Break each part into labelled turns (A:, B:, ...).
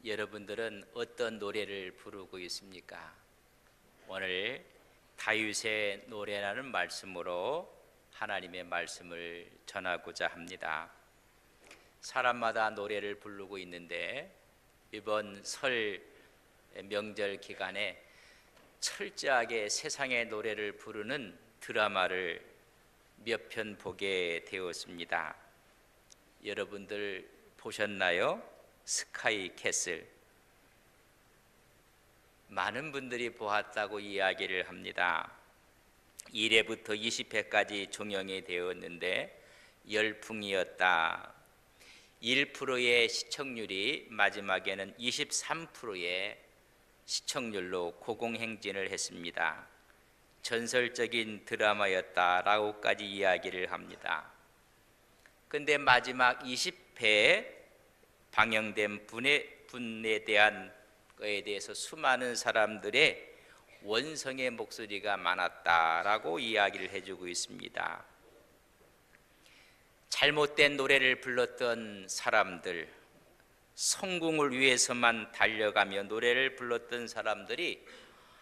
A: 여러분들은 어떤 노래를 부르고 있습니까? 오늘 다윗의 노래라는 말씀으로 하나님의 말씀을 전하고자 합니다. 사람마다 노래를 부르고 있는데 이번 설 명절 기간에 철저하게 세상의 노래를 부르는 드라마를 몇 편 보게 되었습니다. 여러분들 보셨나요? 스카이 캐슬. 많은 분들이 보았다고 이야기를 합니다. 1회부터 20회까지 종영이 되었는데 열풍이었다. 1%의 시청률이 마지막에는 23%의 시청률로 고공행진을 했습니다. 전설적인 드라마였다라고까지 이야기를 합니다. 근데 마지막 20회에 방영된 분에 대한 거에 대해서 수많은 사람들의 원성의 목소리가 많았다라고 이야기를 해주고 있습니다. 잘못된 노래를 불렀던 사람들, 성공을 위해서만 달려가며 노래를 불렀던 사람들이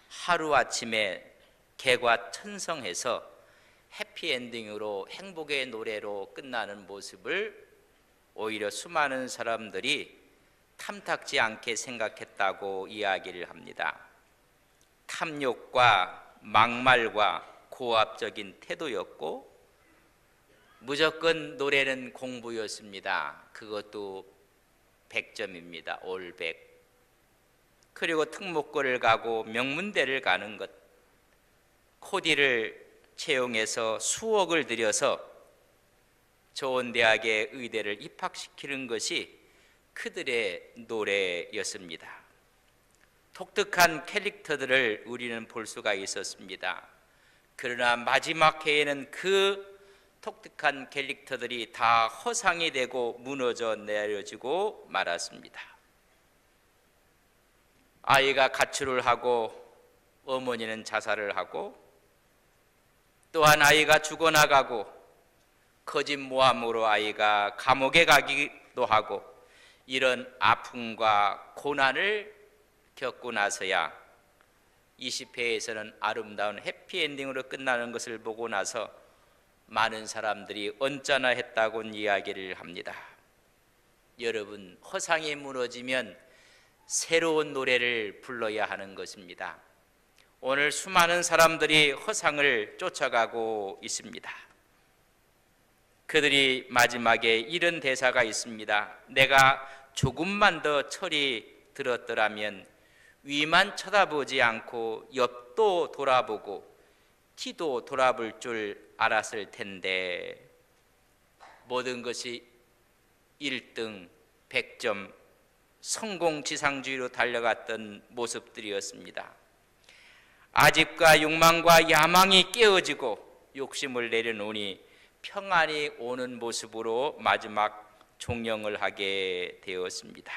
A: 하루아침에 개과천성해서 해피엔딩으로 행복의 노래로 끝나는 모습을 오히려 수많은 사람들이 탐탁지 않게 생각했다고 이야기를 합니다. 탐욕과 막말과 고압적인 태도였고 무조건 노래는 공부였습니다. 그것도 100점입니다. 올 100. 그리고 특목고를 가고 명문대를 가는 것, 코디를 채용해서 수억을 들여서 좋은 대학의 의대를 입학시키는 것이 그들의 노래였습니다. 독특한 캐릭터들을 우리는 볼 수가 있었습니다. 그러나 마지막 해에는 그 독특한 캐릭터들이 다 허상이 되고 무너져 내려지고 말았습니다. 아이가 가출을 하고 어머니는 자살을 하고 또한 아이가 죽어나가고 거짓 모함으로 아이가 감옥에 가기도 하고 이런 아픔과 고난을 겪고 나서야 20회에서는 아름다운 해피엔딩으로 끝나는 것을 보고 나서 많은 사람들이 언짢아 했다고 이야기를 합니다. 여러분, 허상이 무너지면 새로운 노래를 불러야 하는 것입니다. 오늘 수많은 사람들이 허상을 쫓아가고 있습니다. 그들이 마지막에 이런 대사가 있습니다. 내가 조금만 더 철이 들었더라면 위만 쳐다보지 않고 옆도 돌아보고 뒤도 돌아볼 줄 알았을 텐데. 모든 것이 1등, 100점, 성공지상주의로 달려갔던 모습들이었습니다. 아집과 욕망과 야망이 깨어지고 욕심을 내려놓으니 평안이 오는 모습으로 마지막 종영을 하게 되었습니다.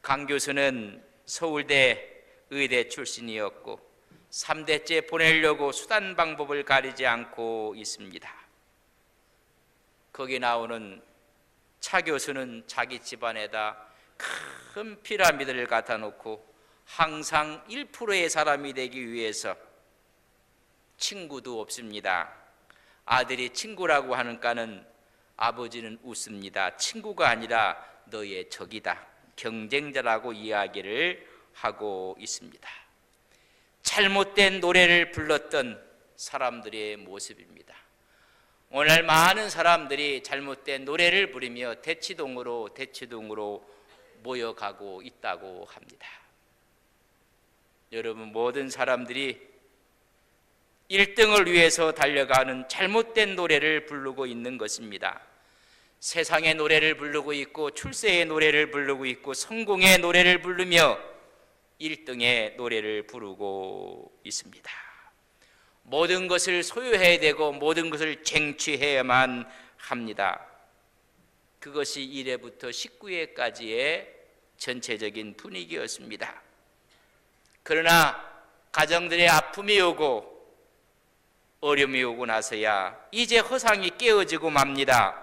A: 강 교수는 서울대 의대 출신이었고 3대째 보내려고 수단 방법을 가리지 않고 있습니다. 거기 나오는 차 교수는 자기 집안에다 큰 피라미드를 갖다 놓고 항상 1%의 사람이 되기 위해서 친구도 없습니다. 아들이 친구라고 하니까는 아버지는 웃습니다. 친구가 아니라 너의 적이다, 경쟁자라고 이야기를 하고 있습니다. 잘못된 노래를 불렀던 사람들의 모습입니다. 오늘 많은 사람들이 잘못된 노래를 부르며 대치동으로 모여가고 있다고 합니다. 여러분, 모든 사람들이 1등을 위해서 달려가는 잘못된 노래를 부르고 있는 것입니다. 세상의 노래를 부르고 있고 출세의 노래를 부르고 있고 성공의 노래를 부르며 1등의 노래를 부르고 있습니다. 모든 것을 소유해야 되고 모든 것을 쟁취해야만 합니다. 그것이 1회부터 19회까지의 전체적인 분위기였습니다. 그러나 가정들의 아픔이 오고 어려움이 오고 나서야 이제 허상이 깨어지고 맙니다.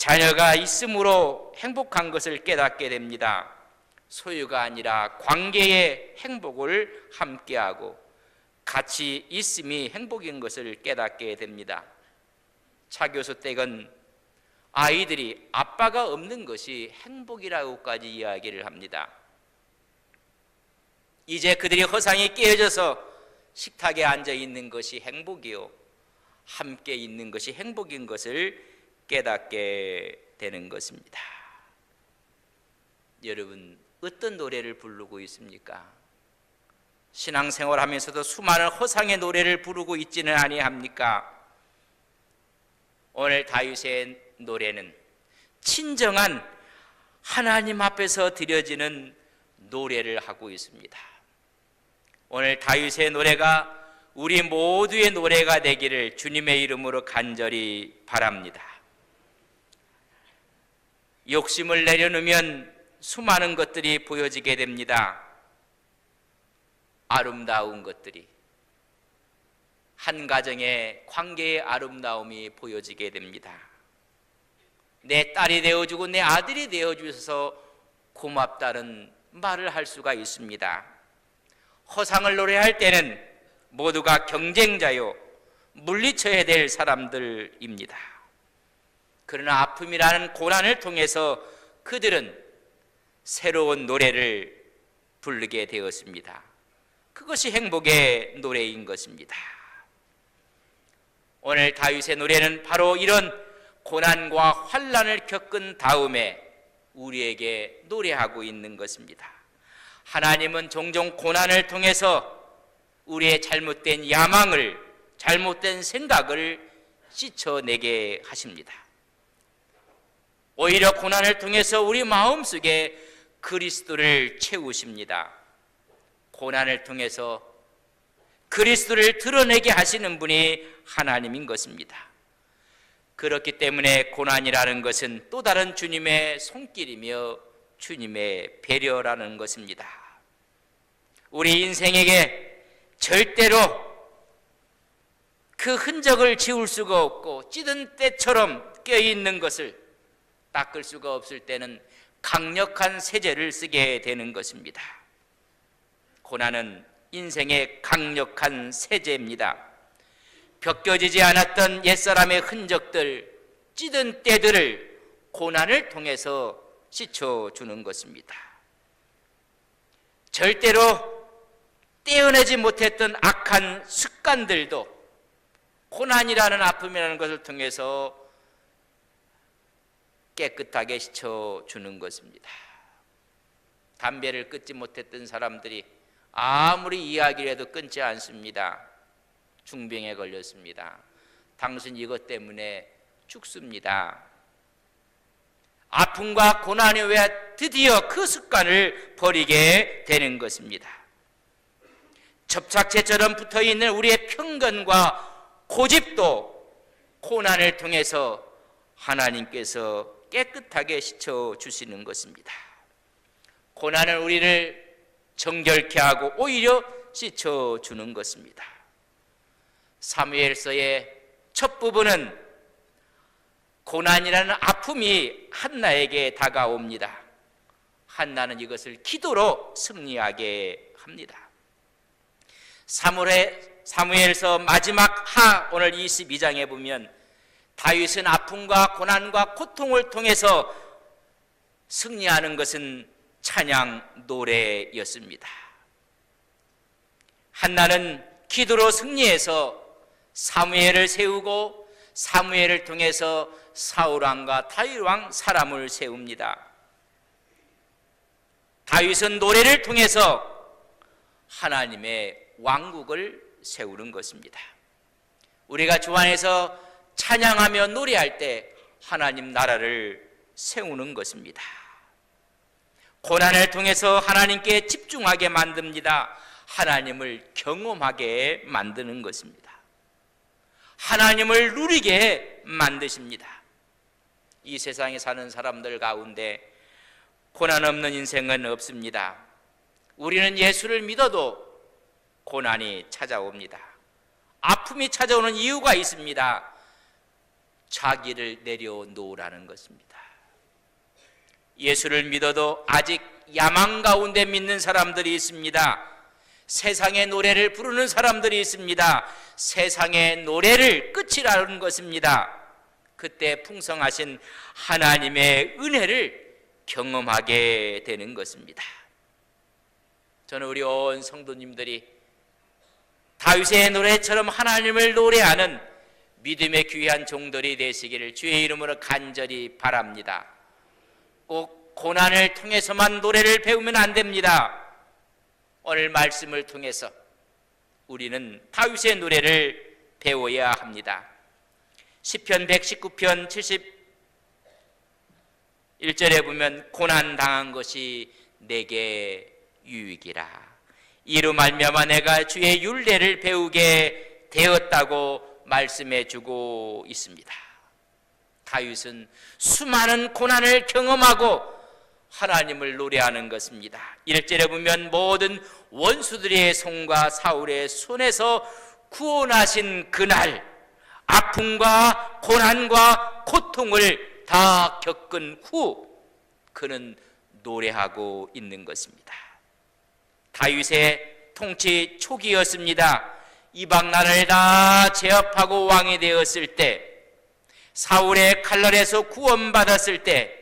A: 자녀가 있음으로 행복한 것을 깨닫게 됩니다. 소유가 아니라 관계의 행복을 함께하고 같이 있음이 행복인 것을 깨닫게 됩니다. 차 교수 댁은 아이들이 아빠가 없는 것이 행복이라고까지 이야기를 합니다. 이제 그들이 허상이 깨어져서 식탁에 앉아 있는 것이 행복이요, 함께 있는 것이 행복인 것을 깨닫게 되는 것입니다. 여러분, 어떤 노래를 부르고 있습니까? 신앙생활 하면서도 수많은 허상의 노래를 부르고 있지는 아니합니까? 오늘 다윗의 노래는 친정한 하나님 앞에서 드려지는 노래를 하고 있습니다. 오늘 다윗의 노래가 우리 모두의 노래가 되기를 주님의 이름으로 간절히 바랍니다. 욕심을 내려놓으면 수많은 것들이 보여지게 됩니다. 아름다운 것들이, 한 가정의 관계의 아름다움이 보여지게 됩니다. 내 딸이 되어주고 내 아들이 되어주셔서 고맙다는 말을 할 수가 있습니다. 허상을 노래할 때는 모두가 경쟁자요, 물리쳐야 될 사람들입니다. 그러나 아픔이라는 고난을 통해서 그들은 새로운 노래를 부르게 되었습니다. 그것이 행복의 노래인 것입니다. 오늘 다윗의 노래는 바로 이런 고난과 환난을 겪은 다음에 우리에게 노래하고 있는 것입니다. 하나님은 종종 고난을 통해서 우리의 잘못된 야망을, 잘못된 생각을 씻어내게 하십니다. 오히려 고난을 통해서 우리 마음속에 그리스도를 채우십니다. 고난을 통해서 그리스도를 드러내게 하시는 분이 하나님인 것입니다. 그렇기 때문에 고난이라는 것은 또 다른 주님의 손길이며 주님의 배려라는 것입니다. 우리 인생에게 절대로 그 흔적을 지울 수가 없고 찌든 때처럼 껴있는 것을 닦을 수가 없을 때는 강력한 세제를 쓰게 되는 것입니다. 고난은 인생의 강력한 세제입니다. 벗겨지지 않았던 옛사람의 흔적들, 찌든 때들을 고난을 통해서 씻어주는 것입니다. 절대로 떼어내지 못했던 악한 습관들도 고난이라는 아픔이라는 것을 통해서 깨끗하게 씻어주는 것입니다. 담배를 끊지 못했던 사람들이 아무리 이야기를 해도 끊지 않습니다. 중병에 걸렸습니다. 당신 이것 때문에 죽습니다. 아픔과 고난이 왜 드디어 그 습관을 버리게 되는 것입니다. 접착제처럼 붙어있는 우리의 편견과 고집도 고난을 통해서 하나님께서 깨끗하게 씻어주시는 것입니다. 고난은 우리를 정결케 하고 오히려 씻어주는 것입니다. 사무엘서의 첫 부분은 고난이라는 아픔이 한나에게 다가옵니다. 한나는 이것을 기도로 승리하게 합니다. 사무엘서 마지막 오늘 22장에 보면 다윗은 아픔과 고난과 고통을 통해서 승리하는 것은 찬양 노래였습니다. 한나는 기도로 승리해서 사무엘을 세우고 사무엘을 통해서 사울왕과 다윗왕 사람을 세웁니다. 다윗은 노래를 통해서 하나님의 왕국을 세우는 것입니다. 우리가 주 안에서 찬양하며 노래할 때 하나님 나라를 세우는 것입니다. 고난을 통해서 하나님께 집중하게 만듭니다. 하나님을 경험하게 만드는 것입니다. 하나님을 누리게 만드십니다. 이 세상에 사는 사람들 가운데 고난 없는 인생은 없습니다. 우리는 예수를 믿어도 고난이 찾아옵니다. 아픔이 찾아오는 이유가 있습니다. 자기를 내려놓으라는 것입니다. 예수를 믿어도 아직 야망 가운데 믿는 사람들이 있습니다. 세상의 노래를 부르는 사람들이 있습니다. 세상의 노래를 끝이라는 것입니다. 그때 풍성하신 하나님의 은혜를 경험하게 되는 것입니다. 저는 우리 온 성도님들이 다윗의 노래처럼 하나님을 노래하는 믿음의 귀한 종들이 되시기를 주의 이름으로 간절히 바랍니다. 꼭 고난을 통해서만 노래를 배우면 안 됩니다. 오늘 말씀을 통해서 우리는 다윗의 노래를 배워야 합니다. 시편 119편 71절에 보면 고난당한 것이 내게 유익이라. 이로 말미암아 내가 주의 율례를 배우게 되었다고 말씀해 주고 있습니다. 다윗은 수많은 고난을 경험하고 하나님을 노래하는 것입니다. 1절에 보면 모든 원수들의 손과 사울의 손에서 구원하신 그날 아픔과 고난과 고통을 다 겪은 후 그는 노래하고 있는 것입니다. 다윗의 통치 초기였습니다. 이방 나라를 다 제압하고 왕이 되었을 때, 사울의 칼날에서 구원받았을 때,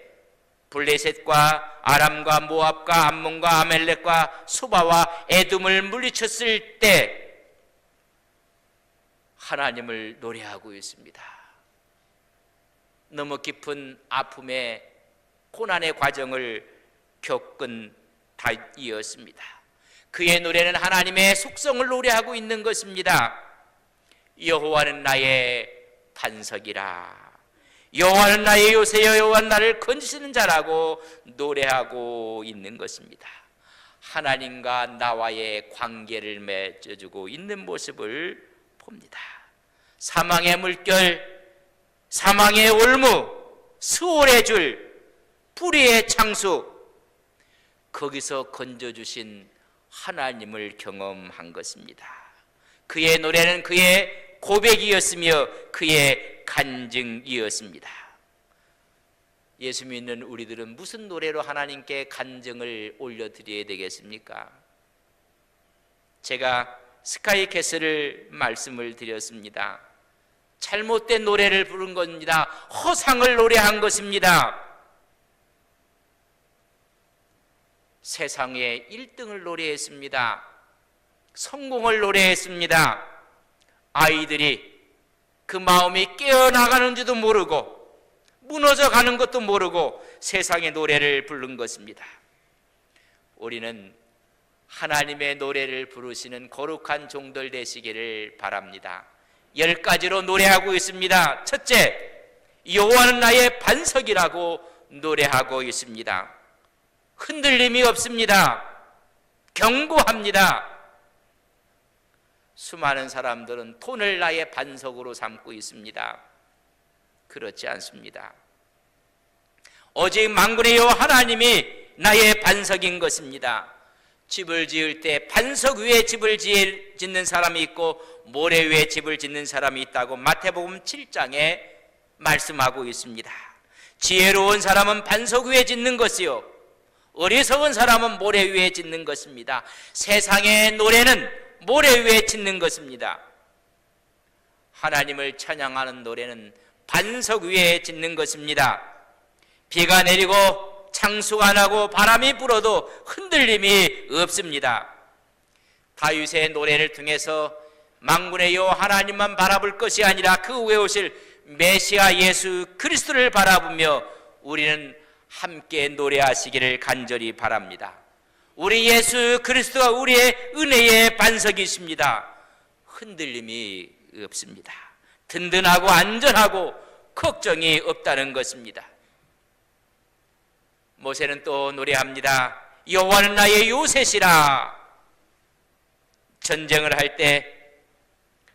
A: 블레셋과 아람과 모압과 암몬과 아멜렉과 소바와 에돔을 물리쳤을 때 하나님을 노래하고 있습니다. 너무 깊은 아픔의 고난의 과정을 겪은 다윗이었습니다. 그의 노래는 하나님의 속성을 노래하고 있는 것입니다. 여호와는 나의 반석이라. 여호와는 나의 요새여, 여호와는 나를 건지시는 자라고 노래하고 있는 것입니다. 하나님과 나와의 관계를 맺어주고 있는 모습을 봅니다. 사망의 물결, 사망의 올무, 수월의 줄, 불의의 창수, 거기서 건져주신 하나님을 경험한 것입니다. 그의 노래는 그의 고백이었으며 그의 간증이었습니다. 예수 믿는 우리들은 무슨 노래로 하나님께 간증을 올려드려야 되겠습니까? 제가 스카이캐슬을 말씀을 드렸습니다. 잘못된 노래를 부른 겁니다. 허상을 노래한 것입니다. 세상에 1등을 노래했습니다. 성공을 노래했습니다. 아이들이 그 마음이 깨어나가는지도 모르고 무너져가는 것도 모르고 세상의 노래를 부른 것입니다. 우리는 하나님의 노래를 부르시는 거룩한 종들 되시기를 바랍니다. 10가지로 노래하고 있습니다. 첫째, 여호와는 나의 반석이라고 노래하고 있습니다. 흔들림이 없습니다. 견고합니다. 수많은 사람들은 돈을 나의 반석으로 삼고 있습니다. 그렇지 않습니다. 오직 만군의 여호와 하나님이 나의 반석인 것입니다. 집을 지을 때 반석 위에 집을 짓는 사람이 있고 모래 위에 집을 짓는 사람이 있다고 마태복음 7장에 말씀하고 있습니다. 지혜로운 사람은 반석 위에 짓는 것이요, 어리석은 사람은 모래 위에 짓는 것입니다. 세상의 노래는 모래 위에 짓는 것입니다. 하나님을 찬양하는 노래는 반석 위에 짓는 것입니다. 비가 내리고 창수가 안 나고 바람이 불어도 흔들림이 없습니다. 다윗의 노래를 통해서 만군의 여호와 하나님만 바라볼 것이 아니라 그 후에 오실 메시아 예수 그리스도를 바라보며 우리는 함께 노래하시기를 간절히 바랍니다. 우리 예수 그리스도가 우리의 은혜의 반석이십니다. 흔들림이 없습니다. 든든하고 안전하고 걱정이 없다는 것입니다. 모세는 또 노래합니다. 여호와는 나의 요새시라. 전쟁을 할 때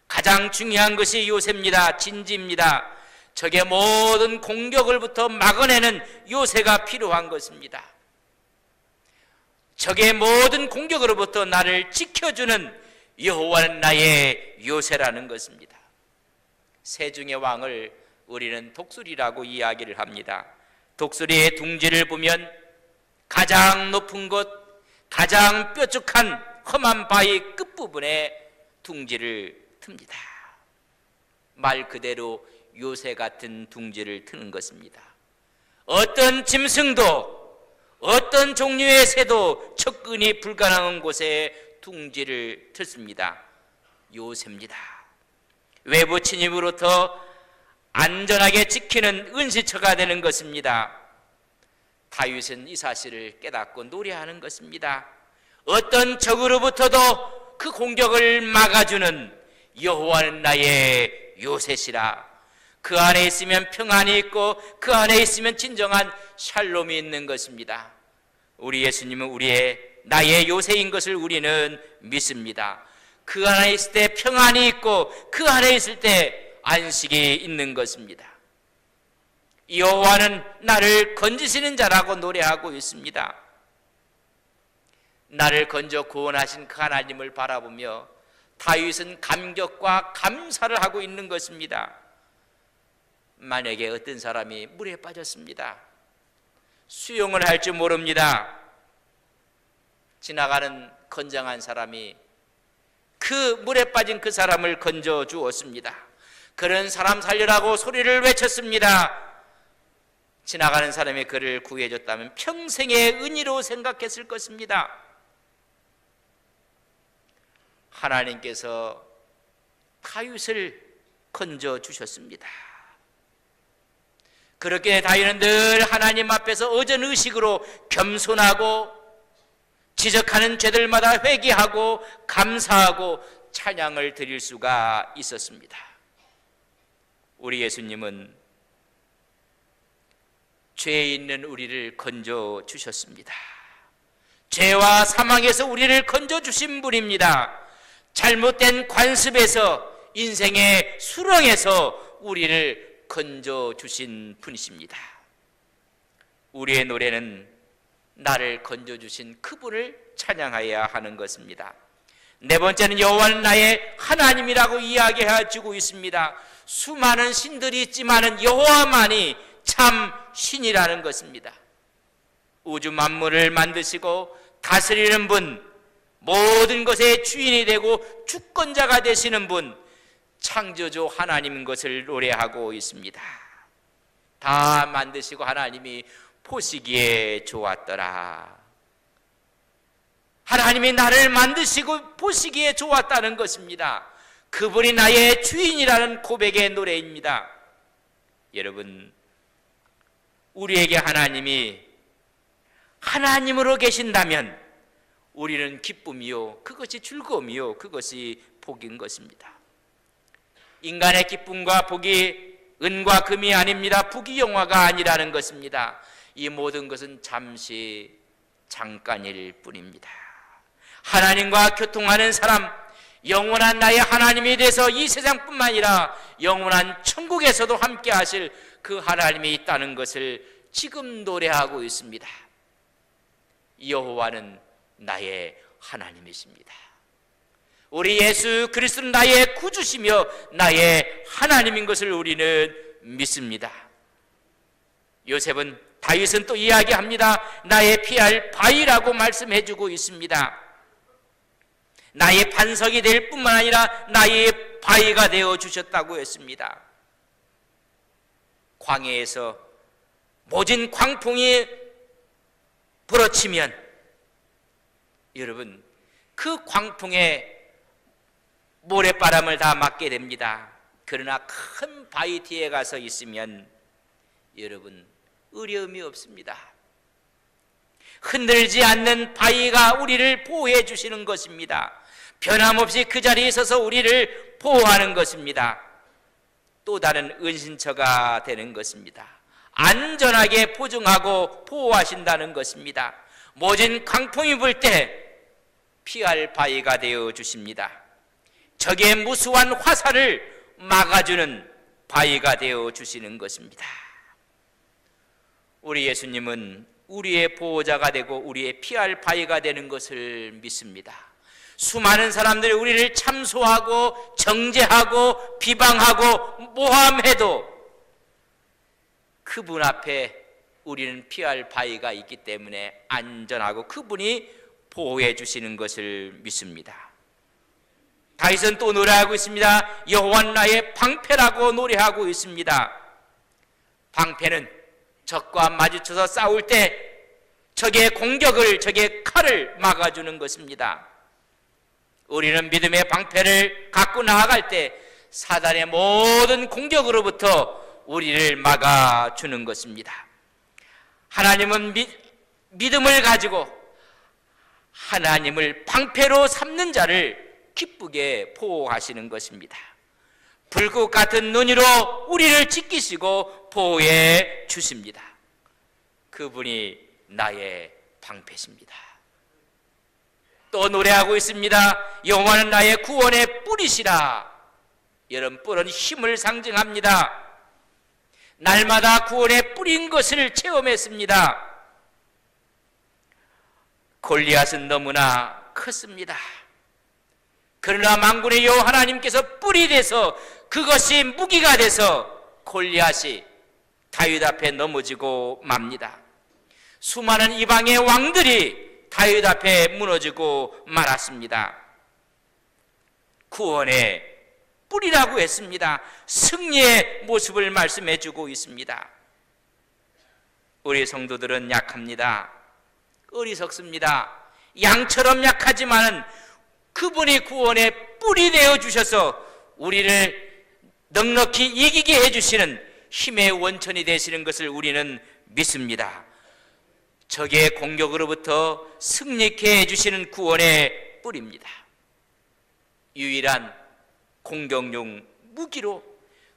A: 가장 중요한 것이 요새입니다. 진지입니다. 적의 모든 공격을부터 막아내는 요새가 필요한 것입니다. 적의 모든 공격으로부터 나를 지켜주는 여호와는 나의 요새라는 것입니다. 세중의 왕을 우리는 독수리라고 이야기를 합니다. 독수리의 둥지를 보면 가장 높은 곳, 가장 뾰족한 험한 바위 끝부분에 둥지를 틉니다. 말 그대로 요새 같은 둥지를 트는 것입니다. 어떤 짐승도 어떤 종류의 새도 접근이 불가능한 곳에 둥지를 틀습니다. 요새입니다. 외부 침입으로부터 안전하게 지키는 은시처가 되는 것입니다. 다윗은 이 사실을 깨닫고 노래하는 것입니다. 어떤 적으로부터도 그 공격을 막아주는 여호와는 나의 요새시라. 그 안에 있으면 평안이 있고 그 안에 있으면 진정한 샬롬이 있는 것입니다. 우리 예수님은 나의 요새인 것을 우리는 믿습니다. 그 안에 있을 때 평안이 있고 그 안에 있을 때 안식이 있는 것입니다. 여호와는 나를 건지시는 자라고 노래하고 있습니다. 나를 건져 구원하신 그 하나님을 바라보며 다윗은 감격과 감사를 하고 있는 것입니다. 만약에 어떤 사람이 물에 빠졌습니다. 수영을 할 줄 모릅니다. 지나가는 건장한 사람이 그 물에 빠진 그 사람을 건져 주었습니다. 그런 사람 살려라고 소리를 외쳤습니다. 지나가는 사람이 그를 구해줬다면 평생의 은혜로 생각했을 것입니다. 하나님께서 다윗을 건져 주셨습니다. 그렇게 다윗은 늘 하나님 앞에서 어전의식으로 겸손하고 지적하는 죄들마다 회개하고 감사하고 찬양을 드릴 수가 있었습니다. 우리 예수님은 죄에 있는 우리를 건져 주셨습니다. 죄와 사망에서 우리를 건져 주신 분입니다. 잘못된 관습에서 인생의 수렁에서 우리를 건져 주신 분이십니다. 우리의 노래는 나를 건져 주신 그분을 찬양해야 하는 것입니다. 네 번째는 여호와는 나의 하나님이라고 이야기해주고 있습니다. 수많은 신들이 있지만 여호와만이 참 신이라는 것입니다. 우주 만물을 만드시고 다스리는 분, 모든 것의 주인이 되고 주권자가 되시는 분, 창조주 하나님인 것을 노래하고 있습니다. 다 만드시고 하나님이 보시기에 좋았더라. 하나님이 나를 만드시고 보시기에 좋았다는 것입니다. 그분이 나의 주인이라는 고백의 노래입니다. 여러분, 우리에게 하나님이 하나님으로 계신다면 우리는 기쁨이요, 그것이 즐거움이요, 그것이 복인 것입니다. 인간의 기쁨과 복이 은과 금이 아닙니다. 부귀 영화가 아니라는 것입니다. 이 모든 것은 잠시 잠깐일 뿐입니다. 하나님과 교통하는 사람, 영원한 나의 하나님이 돼서 이 세상뿐만 아니라 영원한 천국에서도 함께 하실 그 하나님이 있다는 것을 지금 노래하고 있습니다. 여호와는 나의 하나님이십니다. 우리 예수 그리스도는 나의 구주시며 나의 하나님인 것을 우리는 믿습니다. 다윗은 또 이야기합니다. 나의 피할 바위라고 말씀해주고 있습니다. 나의 반석이 될 뿐만 아니라 나의 바위가 되어 주셨다고 했습니다. 광야에서 모진 광풍이 불어치면 여러분, 그 광풍에 모래바람을 다 맞게 됩니다. 그러나 큰 바위 뒤에 가서 있으면 여러분, 어려움이 없습니다. 흔들지 않는 바위가 우리를 보호해 주시는 것입니다. 변함없이 그 자리에 있어서 우리를 보호하는 것입니다. 또 다른 은신처가 되는 것입니다. 안전하게 보증하고 보호하신다는 것입니다. 모진 광풍이 불 때 피할 바위가 되어 주십니다. 적의 무수한 화살을 막아주는 바위가 되어 주시는 것입니다. 우리 예수님은 우리의 보호자가 되고 우리의 피할 바위가 되는 것을 믿습니다. 수많은 사람들이 우리를 참소하고 정죄하고 비방하고 모함해도 그분 앞에 우리는 피할 바위가 있기 때문에 안전하고 그분이 보호해 주시는 것을 믿습니다. 다윗은 또 노래하고 있습니다. 여호와는 나의 방패라고 노래하고 있습니다. 방패는 적과 마주쳐서 싸울 때 적의 공격을, 적의 칼을 막아주는 것입니다. 우리는 믿음의 방패를 갖고 나아갈 때 사단의 모든 공격으로부터 우리를 막아주는 것입니다. 하나님은 믿음을 가지고 하나님을 방패로 삼는 자를 기쁘게 보호하시는 것입니다. 불꽃 같은 눈으로 우리를 지키시고 보호해 주십니다. 그분이 나의 방패십니다. 또 노래하고 있습니다. 여호와는 나의 구원의 뿔이시라. 여러분, 뿔은 힘을 상징합니다. 날마다 구원의 뿔인 것을 체험했습니다. 골리앗은 너무나 컸습니다. 그러나 만군의 여호와 하나님께서 뿔이 돼서 그것이 무기가 돼서 골리앗이 다윗 앞에 넘어지고 맙니다. 수많은 이방의 왕들이 다윗 앞에 무너지고 말았습니다. 구원의 뿔이라고 했습니다. 승리의 모습을 말씀해 주고 있습니다. 우리 성도들은 약합니다. 어리석습니다. 양처럼 약하지만은 그분이 구원의 뿔이 되어 주셔서 우리를 넉넉히 이기게 해주시는 힘의 원천이 되시는 것을 우리는 믿습니다. 적의 공격으로부터 승리케 해주시는 구원의 뿔입니다. 유일한 공격용 무기로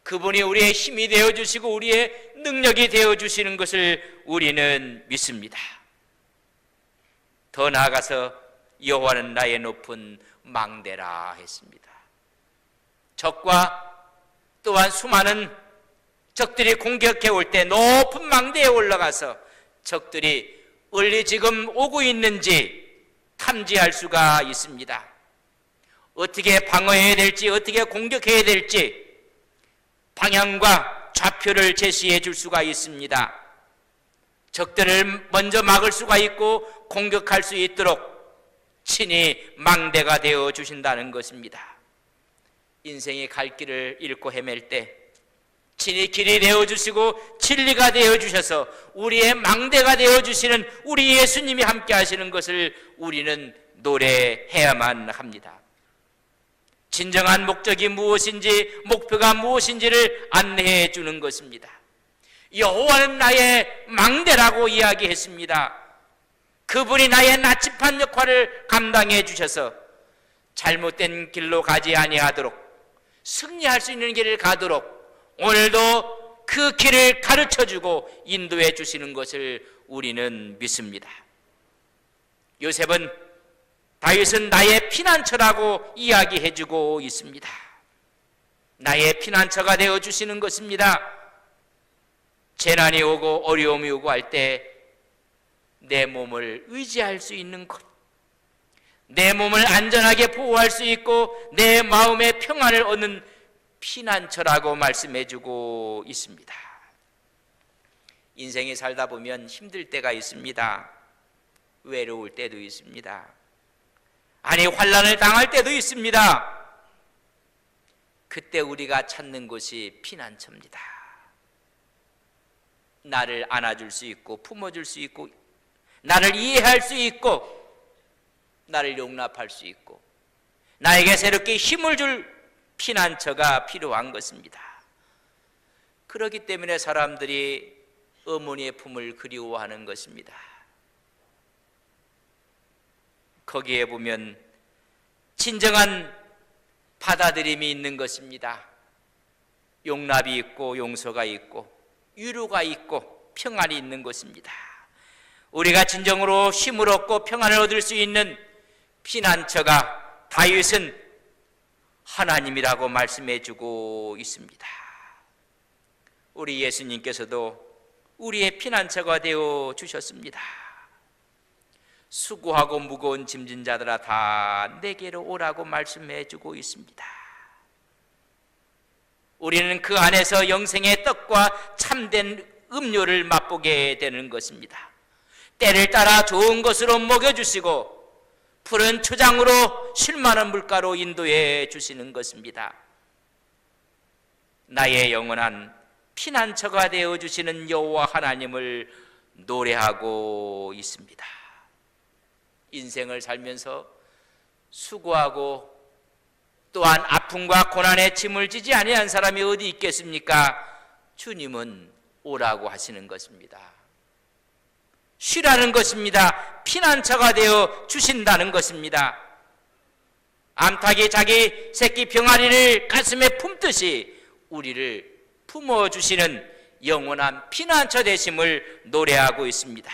A: 그분이 우리의 힘이 되어주시고 우리의 능력이 되어주시는 것을 우리는 믿습니다. 더 나아가서 여호와는 나의 높은 망대라 했습니다. 적과 또한 수많은 적들이 공격해 올 때 높은 망대에 올라가서 적들이 어디 지금 오고 있는지 탐지할 수가 있습니다. 어떻게 방어해야 될지, 어떻게 공격해야 될지 방향과 좌표를 제시해 줄 수가 있습니다. 적들을 먼저 막을 수가 있고 공격할 수 있도록 친히 망대가 되어 주신다는 것입니다. 인생의 갈 길을 잃고 헤맬 때 친히 길이 되어 주시고 진리가 되어 주셔서 우리의 망대가 되어 주시는 우리 예수님이 함께 하시는 것을 우리는 노래해야만 합니다. 진정한 목적이 무엇인지, 목표가 무엇인지를 안내해 주는 것입니다. 여호와는 나의 망대라고 이야기했습니다. 그분이 나의 나침반 역할을 감당해 주셔서 잘못된 길로 가지 아니하도록 승리할 수 있는 길을 가도록 오늘도 그 길을 가르쳐주고 인도해 주시는 것을 우리는 믿습니다. 요셉은 다윗은 나의 피난처라고 이야기해 주고 있습니다. 나의 피난처가 되어 주시는 것입니다. 재난이 오고 어려움이 오고 할 때 내 몸을 의지할 수 있는 것, 내 몸을 안전하게 보호할 수 있고 내 마음의 평안을 얻는 피난처라고 말씀해 주고 있습니다. 인생이 살다 보면 힘들 때가 있습니다. 외로울 때도 있습니다. 아니, 환난을 당할 때도 있습니다. 그때 우리가 찾는 곳이 피난처입니다. 나를 안아줄 수 있고 품어줄 수 있고 나를 이해할 수 있고 나를 용납할 수 있고 나에게 새롭게 힘을 줄 피난처가 필요한 것입니다. 그렇기 때문에 사람들이 어머니의 품을 그리워하는 것입니다. 거기에 보면 진정한 받아들임이 있는 것입니다. 용납이 있고 용서가 있고 위로가 있고 평안이 있는 것입니다. 우리가 진정으로 힘을 얻고 평안을 얻을 수 있는 피난처가 다윗은 하나님이라고 말씀해 주고 있습니다. 우리 예수님께서도 우리의 피난처가 되어 주셨습니다. 수고하고 무거운 짐진 자들아 다 내게로 오라고 말씀해 주고 있습니다. 우리는 그 안에서 영생의 떡과 참된 음료를 맛보게 되는 것입니다. 때를 따라 좋은 것으로 먹여주시고 푸른 초장으로 쉴만한 물가로 인도해 주시는 것입니다. 나의 영원한 피난처가 되어주시는 여호와 하나님을 노래하고 있습니다. 인생을 살면서 수고하고 또한 아픔과 고난에 짐을 지지 아니한 사람이 어디 있겠습니까? 주님은 오라고 하시는 것입니다. 쉬라는 것입니다. 피난처가 되어 주신다는 것입니다. 암탉이 자기 새끼 병아리를 가슴에 품듯이 우리를 품어주시는 영원한 피난처 되심을 노래하고 있습니다.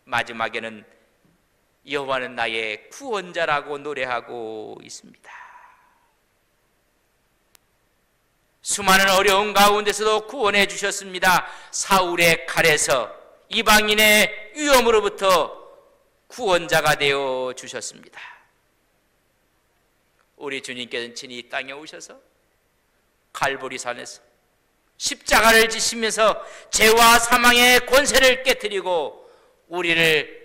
A: 마지막에는 여호와는 나의 구원자라고 노래하고 있습니다. 수많은 어려운 가운데서도 구원해 주셨습니다. 사울의 칼에서 이방인의 위험으로부터 구원자가 되어 주셨습니다. 우리 주님께서는 친히 이 땅에 오셔서 갈보리산에서 십자가를 지시면서 죄와 사망의 권세를 깨뜨리고 우리를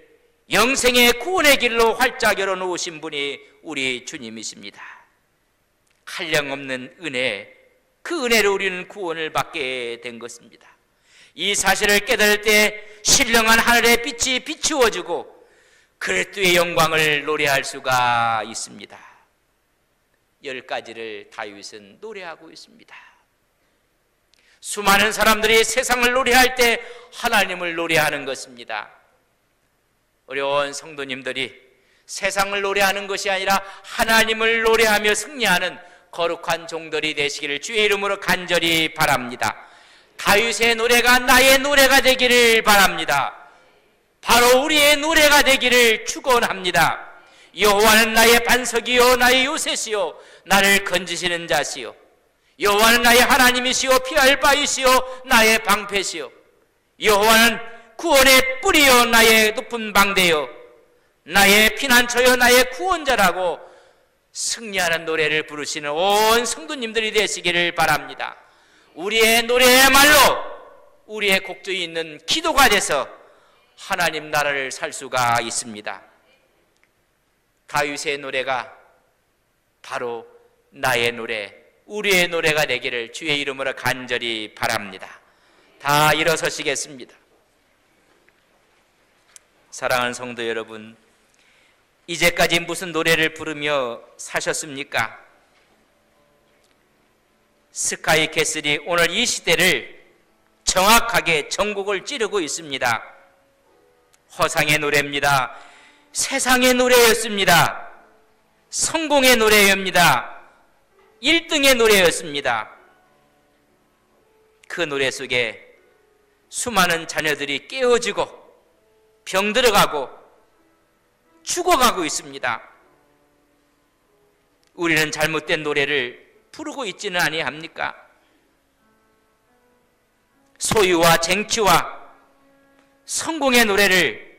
A: 영생의 구원의 길로 활짝 열어놓으신 분이 우리 주님이십니다. 한량없는 은혜, 그 은혜로 우리는 구원을 받게 된 것입니다. 이 사실을 깨달을 때 신령한 하늘의 빛이 비추어지고 그리스도의 영광을 노래할 수가 있습니다. 10가지를 다윗은 노래하고 있습니다. 수많은 사람들이 세상을 노래할 때 하나님을 노래하는 것입니다. 어려운 성도님들이 세상을 노래하는 것이 아니라 하나님을 노래하며 승리하는 거룩한 종들이 되시기를 주의 이름으로 간절히 바랍니다. 다윗의 노래가 나의 노래가 되기를 바랍니다. 바로 우리의 노래가 되기를 축원합니다. 여호와는 나의 반석이요 나의 요새시요 나를 건지시는 자시요 여호와는 나의 하나님이시요 피할 바이시요 나의 방패시요 여호와는 구원의 뿌리요 나의 높은 방대요 나의 피난처요 나의 구원자라고 승리하는 노래를 부르시는 온 성도님들이 되시기를 바랍니다. 우리의 노래야말로 우리의 곡조에 있는 기도가 돼서 하나님 나라를 살 수가 있습니다. 다윗의 노래가 바로 나의 노래, 우리의 노래가 되기를 주의 이름으로 간절히 바랍니다. 다 일어서시겠습니다. 사랑하는 성도 여러분, 이제까지 무슨 노래를 부르며 사셨습니까? 스카이 캐슬이 오늘 이 시대를 정확하게 전곡을 찌르고 있습니다. 허상의 노래입니다. 세상의 노래였습니다. 성공의 노래입니다. 1등의 노래였습니다. 그 노래 속에 수많은 자녀들이 깨어지고 병들어가고 죽어가고 있습니다. 우리는 잘못된 노래를 부르고 있지는 아니합니까? 소유와 쟁취와 성공의 노래를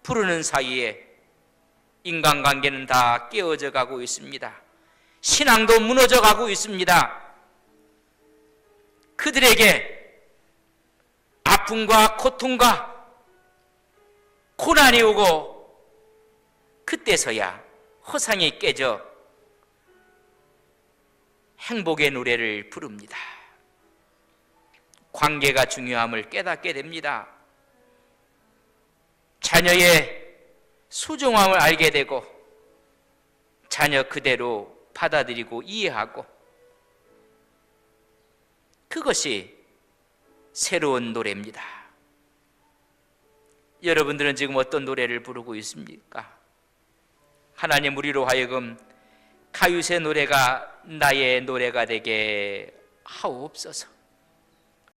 A: 부르는 사이에 인간관계는 다 깨어져 가고 있습니다. 신앙도 무너져 가고 있습니다. 그들에게 아픔과 고통과 고난이 오고 그때서야 허상이 깨져 행복의 노래를 부릅니다. 관계가 중요함을 깨닫게 됩니다. 자녀의 소중함을 알게 되고 자녀 그대로 받아들이고 이해하고 그것이 새로운 노래입니다. 여러분들은 지금 어떤 노래를 부르고 있습니까? 하나님 우리로 하여금 다윗의 노래가 나의 노래가 되게 하옵소서.